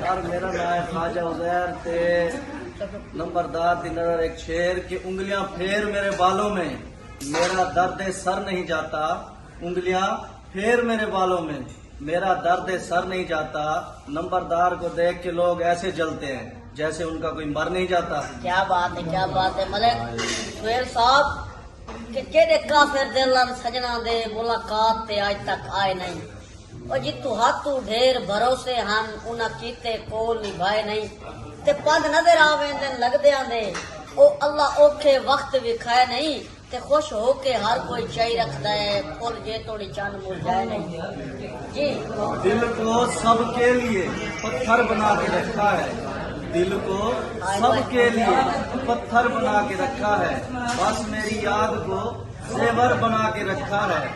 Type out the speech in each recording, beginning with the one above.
یار میرا نام ہے خواجہ عزیر تے نمبردار دی نظر ایک شیر کہ انگلیاں پھیر میرے بالوں میں میرا درد سر نہیں جاتا، انگلیاں پھیر میرے بالوں میں میرا درد سر نہیں جاتا، نمبردار کو دیکھ کے لوگ ایسے جلتے ہیں جیسے ان کا کوئی مر نہیں جاتا۔ کیا بات ہے، کیا بات ہے ملک سہیل صاحب کہ کہڑے کافر دل سجنا دے ملاقات تے آج تک آئے نہیں، اور جتو ہاتھو ڈھیر بھروسے ہن انہاں کیتے کول نبھائے نہیں، تے پگ نظر آویں دن لگ دیاں دے او اللہ اوکھے وقت وکھائے نہیں، تے خوش ہو کے ہر کوئی چاہی رکھدا ہے پھول جے توڑی چند مرجائے نہیں۔ جی دل کو سب کے لیے پتھر بنا کے رکھا ہے، دل کو سب کے لیے پتھر بنا کے رکھا ہے، بس میری یاد کو زیور بنا کے رکھا ہے،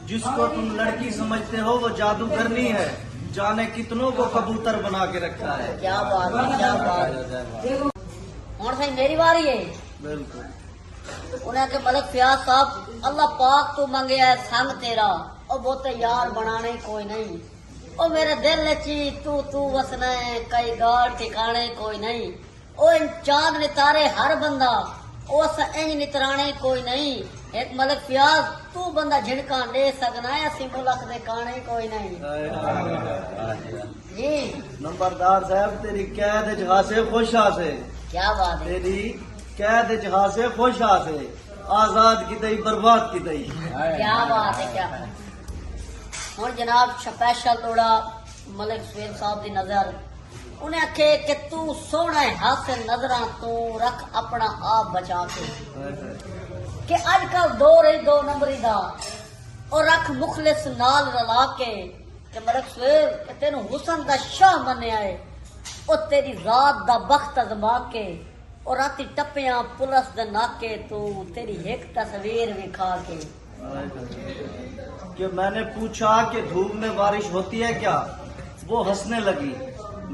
جس کو تم لڑکی سمجھتے ہو وہ جادوگرنی ہے، جانے کتنوں کو کبوتر بنا کے رکھا ہے۔ کیا بات ہے، کیا بات ہے۔ ہن سی میری باری ہے۔ بالکل انہیں کہ ملک فیاض صاحب اللہ پاک تو منگیا ہے سنگ تیرا، او بہتے یار بنانے کوئی نہیں، او میرے دل چی تو وسنا ہے کئی گاڑ ٹھکانے کوئی نہیں، او ان چاند نتارے ہر بندہ او اس انج نترانے کوئی نہیں، ایک ملک فیاض تو بندہ جھنکاں دے سکنا ہے اسی ملک دے کانے کوئی نہیں۔ جی نمبردار صاحب تیری قید جہازے خوش آسے، کیا بات ہے، تیری قید جہازے خوش آسے، آزاد کی تئی برباد کی تئی۔ کیا بات ہے، کیا ہوں جناب سپیشل توڑا ملک سہیل صاحب دی نظر انہیں آخے کہ تو سونا ہے حاصل نظراں تو رکھ اپنا آپ بچا کے، کہ اج کل دور ہے دو نمبری دا اور رکھ مخلص نال رلا کے، کہ ملک سہیل کہ تینوں حسن دا شاہ منیا ہے او تیری رات دا بخت ازما کے، اور راتی ٹپیاں پلس دے ناکے تو تیری ایک تصویر وکھا کے۔ کہ میں نے پوچھا کہ دھوپ میں بارش ہوتی ہے کیا، وہ ہنسنے لگی،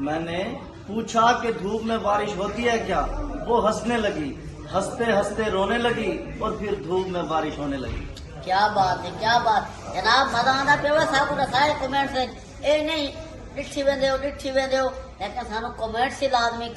میں نے پوچھا کہ دھوپ میں بارش ہوتی ہے کیا، وہ ہنسنے لگی، ہنستے ہنستے رونے لگی اور پھر دھوپ میں بارش ہونے لگی۔ کیا بات ہے، کیا بات جناب، مزہ آتا پہ صاحب کو دسائے کمنٹ سے اے نہیں ڈٹھی ویندے ہو لیکن سانو کمنٹ سے لازمی